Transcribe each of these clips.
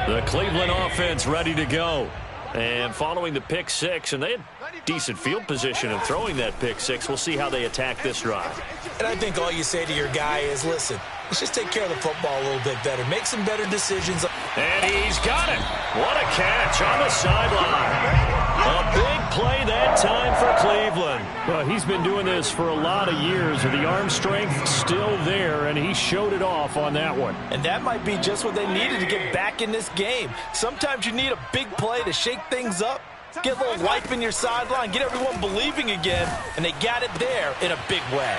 The Cleveland offense ready to go. And following the pick six, and they had decent field position in throwing that pick six. We'll see how they attack this drive. And I think all you say to your guy is, listen, let's just take care of the football a little bit better. Make some better decisions. And he's got it. What a catch on the sideline. A big play that time for Cleveland. Well, he's been doing this for a lot of years, and the arm strength still there, and he showed it off on that one. And that might be just what they needed to get back in this game. Sometimes you need a big play to shake things up, get a little life in your sideline, get everyone believing again, and they got it there in a big way.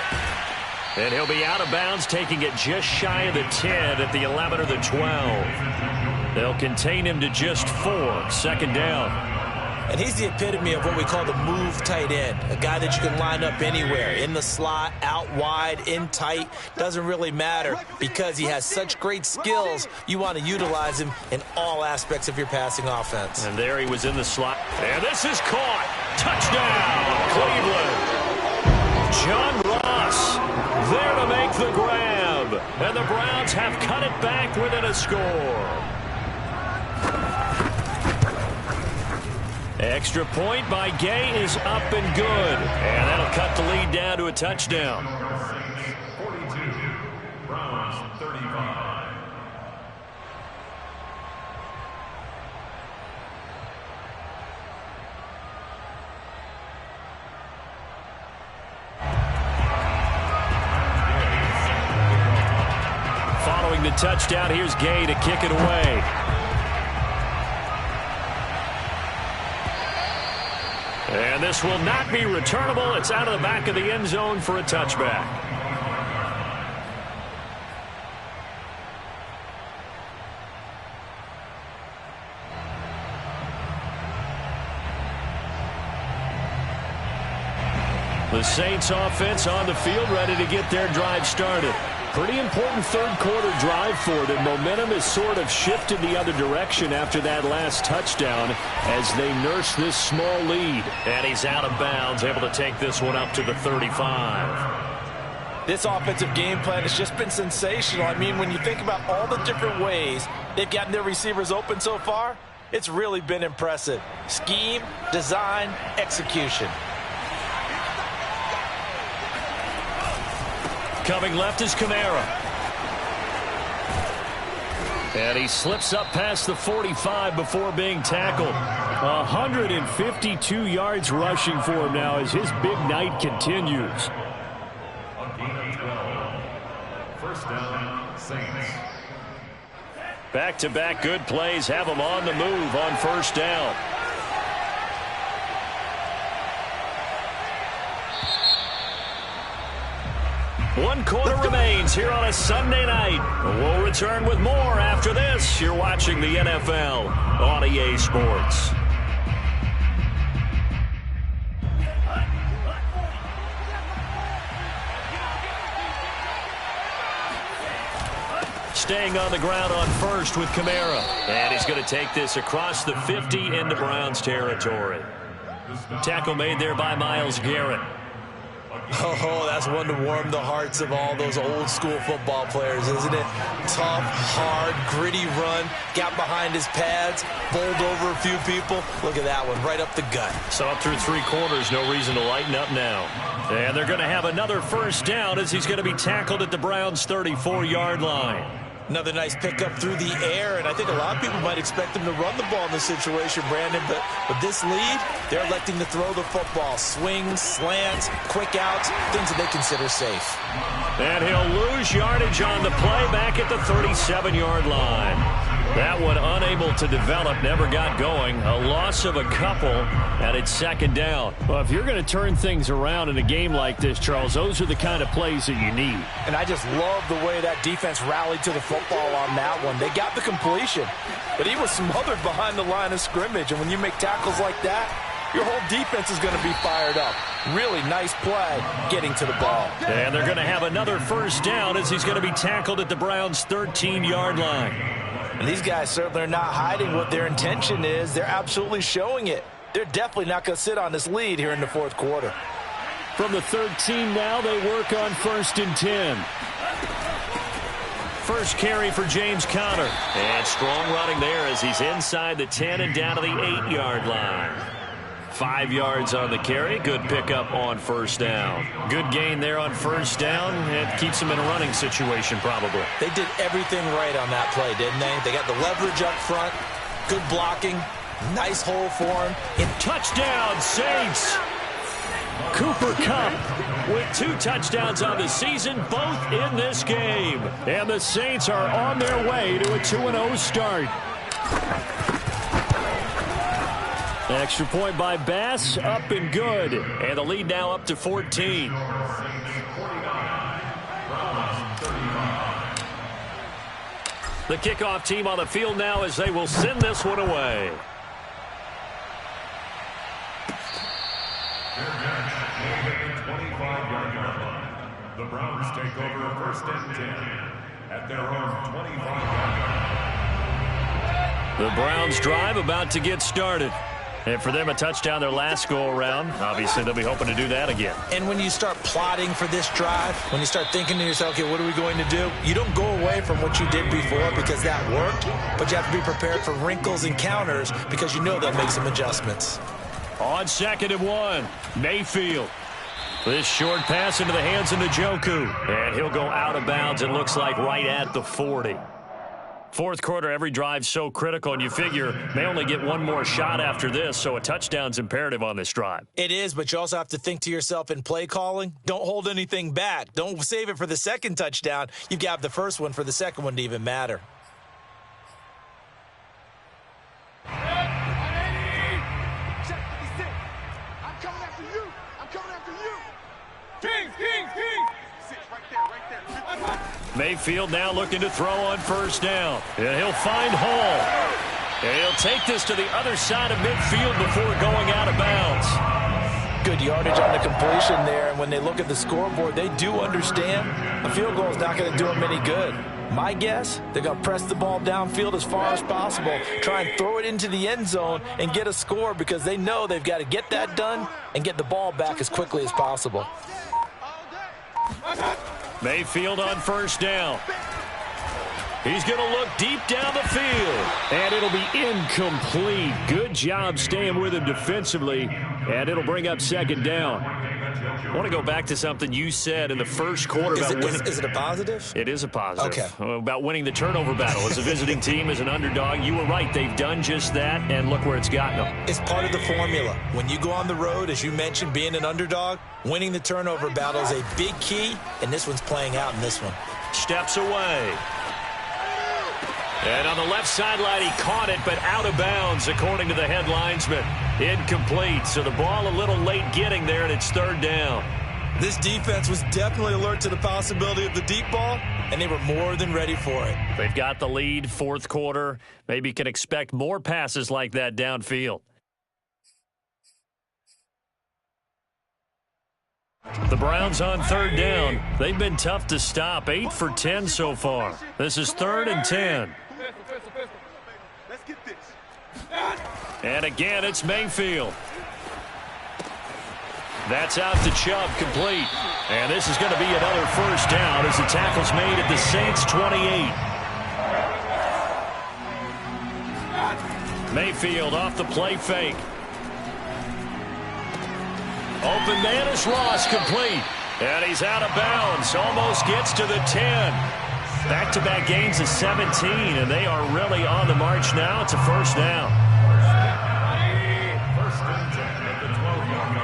And he'll be out of bounds, taking it just shy of the 10 at the 11 or the 12. They'll contain him to just 4, second down. And he's the epitome of what we call the move tight end, a guy that you can line up anywhere, in the slot, out wide, in tight, doesn't really matter because he has such great skills. You want to utilize him in all aspects of your passing offense. And there he was in the slot. And this is caught. Touchdown, Cleveland. John Ross there to make the grab. And the Browns have cut it back within a score. Extra point by Gay is up and good. And that'll cut the lead down to a touchdown. 42, Browns 35. Following the touchdown, here's Gay to kick it away. And this will not be returnable. It's out of the back of the end zone for a touchback. The Saints offense on the field, ready to get their drive started. Pretty important third quarter drive for them. Momentum has sort of shifted the other direction after that last touchdown as they nurse this small lead. And he's out of bounds, able to take this one up to the 35. This offensive game plan has just been sensational. I mean, when you think about all the different ways they've gotten their receivers open so far, it's really been impressive. Scheme, design, execution. Coming left is Kamara. And he slips up past the 45 before being tackled. 152 yards rushing for him now as his big night continues. On gain of 12. First down, Saints. Back-to-back good plays have him on the move on first down. One quarter remains here on a Sunday night. We'll return with more after this. You're watching the NFL on EA Sports. Staying on the ground on first with Kamara. And he's going to take this across the 50 into Browns territory. Tackle made there by Myles Garrett. Oh, that's one to warm the hearts of all those old school football players, isn't it? Tough, hard, gritty run, got behind his pads, bowled over a few people. Look at that one, right up the gut. So up through 3 quarters, no reason to lighten up now. And they're going to have another first down as he's going to be tackled at the Browns' 34-yard line. Another nice pickup through the air, and I think a lot of people might expect him to run the ball in this situation, Brandon, but with this lead, they're electing to throw the football. Swings, slants, quick outs, things that they consider safe. And he'll lose yardage on the play back at the 37-yard line. That one unable to develop, never got going. A loss of a couple, and it's second down. Well, if you're going to turn things around in a game like this, Charles, those are the kind of plays that you need. And I just love the way that defense rallied to the football on that one. They got the completion, but he was smothered behind the line of scrimmage. And when you make tackles like that, your whole defense is going to be fired up. Really nice play getting to the ball. And they're going to have another first down as he's going to be tackled at the Browns' 13-yard line. And these guys certainly are not hiding what their intention is. They're absolutely showing it. They're definitely not going to sit on this lead here in the fourth quarter. From the 13 now, they work on 1st and 10. first carry for James Conner. And strong running there as he's inside the 10 and down to the 8-yard line. 5 yards on the carry. Good pickup on first down. Good gain there on first down. It keeps him in a running situation probably. They did everything right on that play, didn't they? They got the leverage up front. Good blocking. Nice hole for him. In touchdown, Saints. Cooper Kupp with 2 touchdowns on the season, both in this game. And the Saints are on their way to a 2-0 start. Extra point by Bass, up and good. And the lead now up to 14. The kickoff team on the field now as they will send this one away. The Browns take over first and 10 at their own 25-yard line. The Browns drive about to get started. And for them, a touchdown their last go-around. Obviously, they'll be hoping to do that again. And when you start plotting for this drive, when you start thinking to yourself, okay, what are we going to do? You don't go away from what you did before because that worked, but you have to be prepared for wrinkles and counters because you know they'll make some adjustments. On 2nd and 1, Mayfield. This short pass into the hands of Njoku. And he'll go out of bounds, it looks like, right at the 40. Fourth quarter, every drive's so critical, and you figure they only get one more shot after this, so a touchdown's imperative on this drive. It is, but you also have to think to yourself in play calling, don't hold anything back. Don't save it for the second touchdown. You've got the first one for the second one to even matter. Mayfield now looking to throw on first down. And he'll find Hall. And he'll take this to the other side of midfield before going out of bounds. Good yardage on the completion there. And when they look at the scoreboard, they do understand a field goal is not going to do them any good. My guess, they're going to press the ball downfield as far as possible, try and throw it into the end zone and get a score because they know they've got to get that done and get the ball back as quickly as possible. Mayfield on first down. He's going to look deep down the field. And it'll be incomplete. Good job staying with him defensively. And it'll bring up second down. I want to go back to something you said in the first quarter about winning. Is it a positive? It is a positive. Okay. About winning the turnover battle. As a visiting team, as an underdog, you were right. They've done just that, and look where it's gotten them. It's part of the formula. When you go on the road, as you mentioned, being an underdog, winning the turnover battle is a big key, and this one's playing out in this one. Steps away. And on the left sideline, he caught it, but out of bounds, according to the head linesman. Incomplete, so the ball a little late getting there, and it's third down. This defense was definitely alert to the possibility of the deep ball, and they were more than ready for it. They've got the lead, fourth quarter. Maybe can expect more passes like that downfield. The Browns on third down. They've been tough to stop, 8 for 10 so far. This is 3rd and 10. Let's get this. And again, it's Mayfield. That's out to Chubb, complete. And this is going to be another first down as the tackle's made at the Saints' 28. Mayfield off the play fake. Open man is Ross, complete. And he's out of bounds. Almost gets to the 10. Back-to-back gains of 17, and they are really on the march now. It's a first down. First and 10 at the 12-yard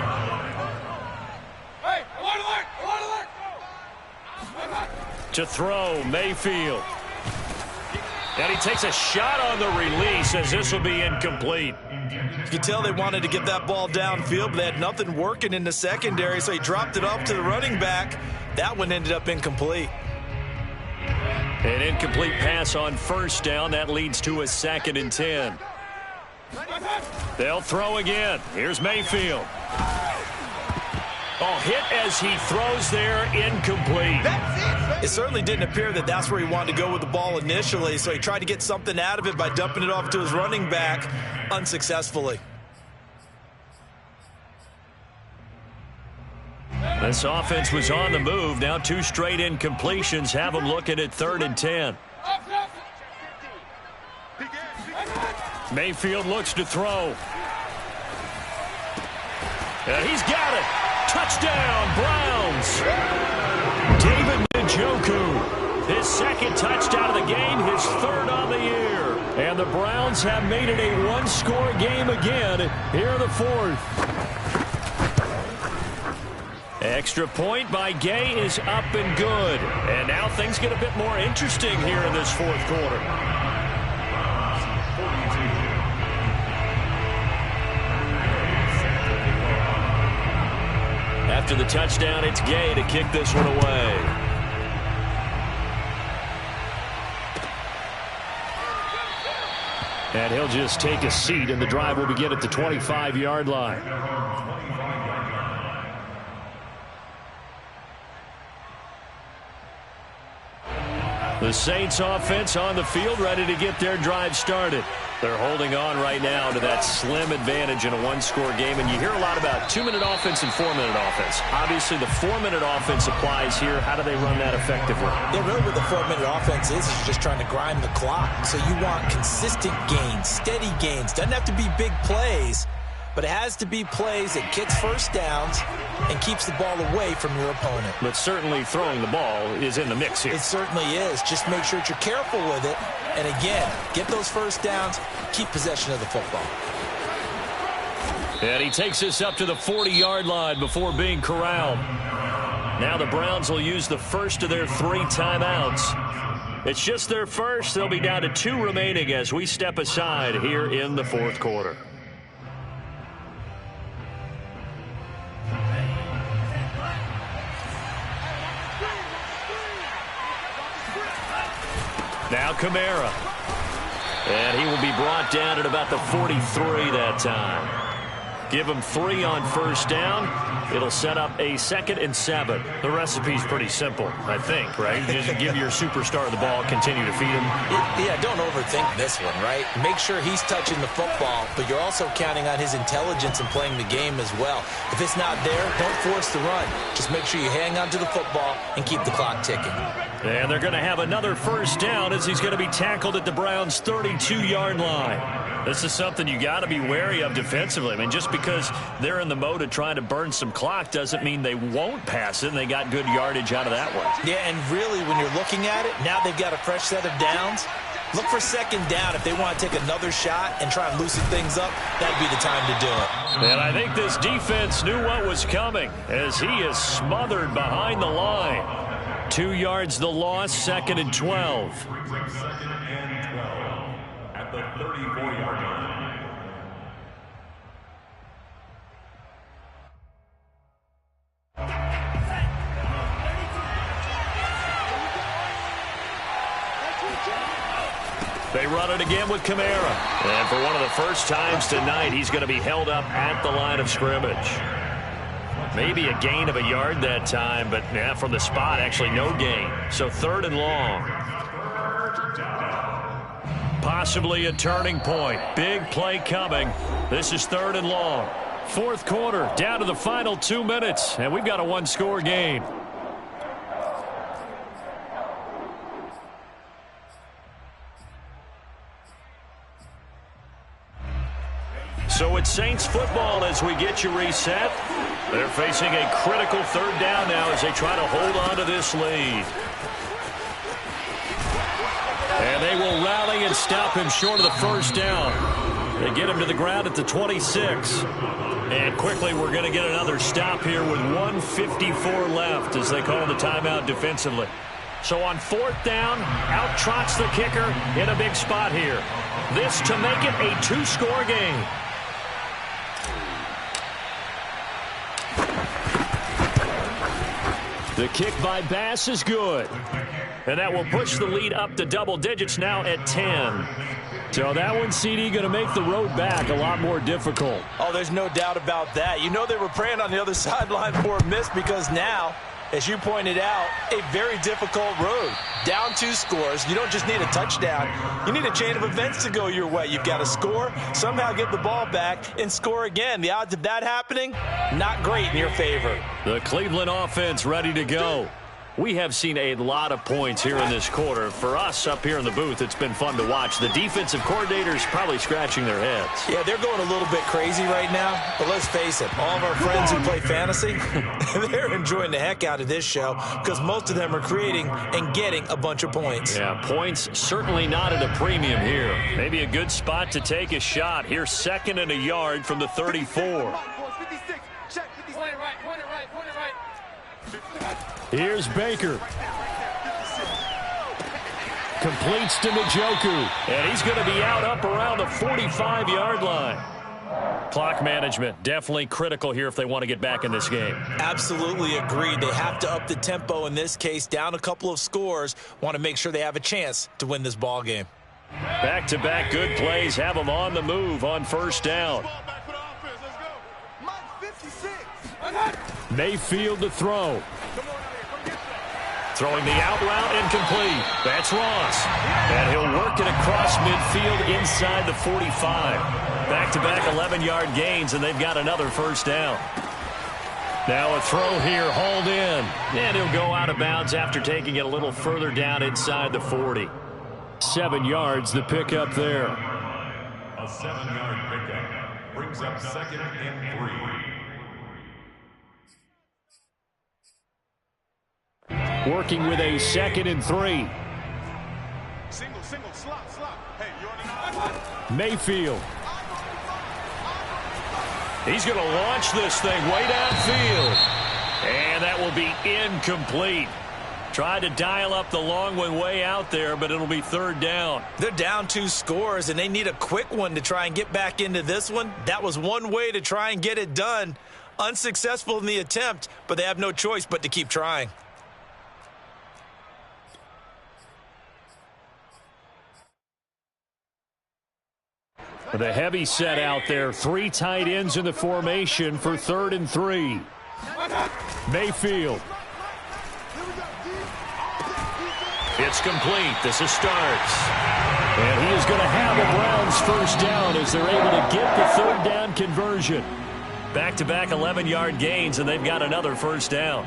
line. To throw, Mayfield. And he takes a shot on the release as this will be incomplete. You could tell they wanted to get that ball downfield, but they had nothing working in the secondary, so he dropped it off to the running back. That one ended up incomplete. An incomplete pass on first down. That leads to a 2nd and 10. They'll throw again. Here's Mayfield. Oh, hit as he throws there, incomplete. It certainly didn't appear that that's where he wanted to go with the ball initially, so he tried to get something out of it by dumping it off to his running back unsuccessfully. This offense was on the move. Now 2 straight incompletions have them looking at 3rd and 10. Mayfield looks to throw. And he's got it. Touchdown, Browns. David Njoku, his 2nd touchdown of the game, his 3rd on the year. And the Browns have made it a 1-score game again here in the 4th. Extra point by Gay is up and good. And now things get a bit more interesting here in this 4th quarter. After the touchdown, it's Gay to kick this one away. And he'll just take a seat, and the drive will begin at the 25-yard line. The Saints offense on the field, ready to get their drive started. They're holding on right now to that slim advantage in a 1-score game. And you hear a lot about 2-minute offense and 4-minute offense. Obviously, the 4-minute offense applies here. How do they run that effectively? Yeah, really what the 4-minute offense is just trying to grind the clock. So you want consistent gains, steady gains. Doesn't have to be big plays, but it has to be plays that gets first downs and keeps the ball away from your opponent. But certainly throwing the ball is in the mix here. It certainly is. Just make sure that you're careful with it. And again, get those first downs, keep possession of the football. And he takes us up to the 40-yard line before being corralled. Now the Browns will use the first of their 3 timeouts. It's just their first. They'll be down to 2 remaining as we step aside here in the 4th quarter. Now Kamara. And he will be brought down at about the 43 that time. Give him 3 on first down. It'll set up a 2nd and 7. The recipe's pretty simple, I think, right? Just give your superstar the ball, continue to feed him. Yeah, don't overthink this one, right? Make sure he's touching the football, but you're also counting on his intelligence and playing the game as well. If it's not there, don't force the run. Just make sure you hang on to the football and keep the clock ticking. And they're going to have another first down as he's going to be tackled at the Browns' 32-yard line. This is something you got to be wary of defensively. I mean, just because they're in the mode of trying to burn some clock doesn't mean they won't pass it, and they got good yardage out of that one. Yeah, and really, when you're looking at it, now they've got a fresh set of downs. Look for 2nd down. If they want to take another shot and try and loosen things up, that'd be the time to do it. And I think this defense knew what was coming as he is smothered behind the line. 2 yards the loss, 2nd and 12. Second and 12 at the 34-yard line. They run it again with Kamara. And for one of the first times tonight, he's going to be held up at the line of scrimmage. Maybe a gain of a yard that time, but yeah, from the spot, actually no gain. So 3rd and long. Possibly a turning point. Big play coming. This is 3rd and long. 4th quarter, down to the final 2 minutes, and we've got a 1-score game. So it's Saints football as we get you reset. They're facing a critical 3rd down now as they try to hold on to this lead. And they will rally and stop him short of the first down. They get him to the ground at the 26. And quickly we're going to get another stop here with 1:54 left as they call the timeout defensively. So on 4th down, out trots the kicker in a big spot here. This to make it a 2-score game. The kick by Bass is good. And that will push the lead up to double digits now at 10. So that one, CD, going to make the road back a lot more difficult. Oh, there's no doubt about that. You know they were praying on the other sideline for a miss because now, as you pointed out, a very difficult road. Down 2 scores. You don't just need a touchdown. You need a chain of events to go your way. You've got to score, somehow get the ball back, and score again. The odds of that happening, not great in your favor. The Cleveland offense ready to go. We have seen a lot of points here in this quarter. For us up here in the booth, it's been fun to watch. The defensive coordinators probably scratching their heads. Yeah, they're going a little bit crazy right now. But let's face it, all of our friends who play fantasy, they're enjoying the heck out of this show because most of them are creating and getting a bunch of points. Yeah, points certainly not at a premium here. Maybe a good spot to take a shot. Here's 2nd and a yard from the 34. Here's Baker. Completes to Njoku. And he's going to be out up around the 45-yard line. Clock management definitely critical here if they want to get back in this game. Absolutely agreed. They have to up the tempo in this case, down a couple of scores. Want to make sure they have a chance to win this ball game. Back-to-back good plays have them on the move on 1st down. Mayfield to throw. Throwing the out route incomplete. That's Ross. And he'll work it across midfield inside the 45. Back-to-back 11-yard gains, and they've got another 1st down. Now a throw here, hauled in. And he'll go out of bounds after taking it a little further down inside the 40. 7 yards, the pickup there. A 7-yard pickup brings up 2nd and 3. Working with a 2nd and 3. Single, slot. Hey, you already know. Mayfield. He's going to launch this thing way downfield. And that will be incomplete. Tried to dial up the long one way out there, but it'll be 3rd down. They're down 2 scores, and they need a quick one to try and get back into this one. That was one way to try and get it done. Unsuccessful in the attempt, but they have no choice but to keep trying. With a heavy set out there, 3 tight ends in the formation for 3rd and 3. Mayfield. It's complete. This is starts. And he is going to have the Browns 1st down as they're able to get the 3rd down conversion. Back-to-back 11-yard gains, and they've got another 1st down.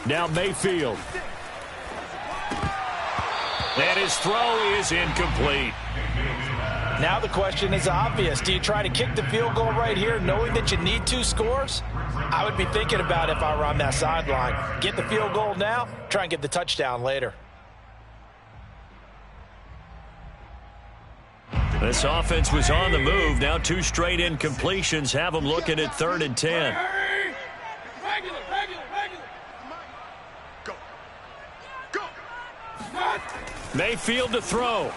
Now Mayfield. And his throw is incomplete. Now the question is obvious. Do you try to kick the field goal right here knowing that you need 2 scores? I would be thinking about it if I were on that sideline. Get the field goal now, try and get the touchdown later. This offense was on the move. Now 2 straight incompletions have them looking at 3rd and 10. Mayfield to throw.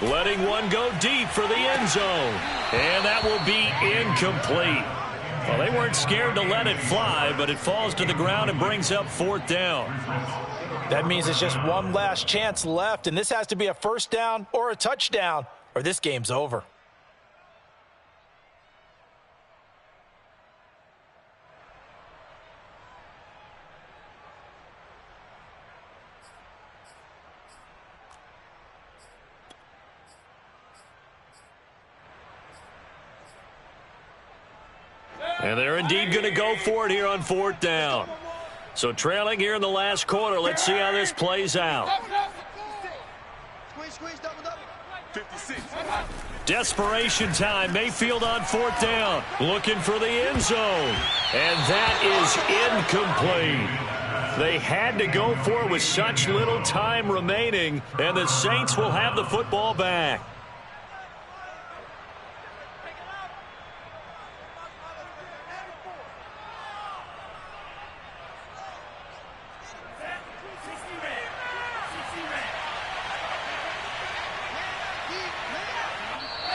Letting one go deep for the end zone. And that will be incomplete. Well, they weren't scared to let it fly, but it falls to the ground and brings up 4th down. That means it's just one last chance left, and this has to be a 1st down or a touchdown, or this game's over. And they're indeed going to go for it here on 4th down. So trailing here in the last quarter. Let's see how this plays out. Desperation time. Mayfield on 4th down. Looking for the end zone. And that is incomplete. They had to go for it with such little time remaining. And the Saints will have the football back.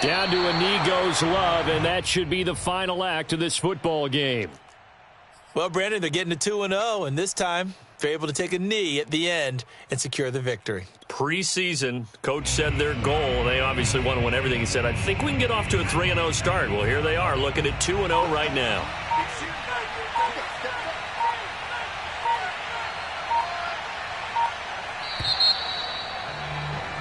Down to a knee goes Love, and that should be the final act of this football game. Well, Brandon, they're getting to 2-0, and this time They're able to take a knee at the end and secure the victory. Preseason, coach said their goal, they obviously want to win everything. He said, I think we can get off to a 3-0 start. Well, here they are looking at 2-0 right now.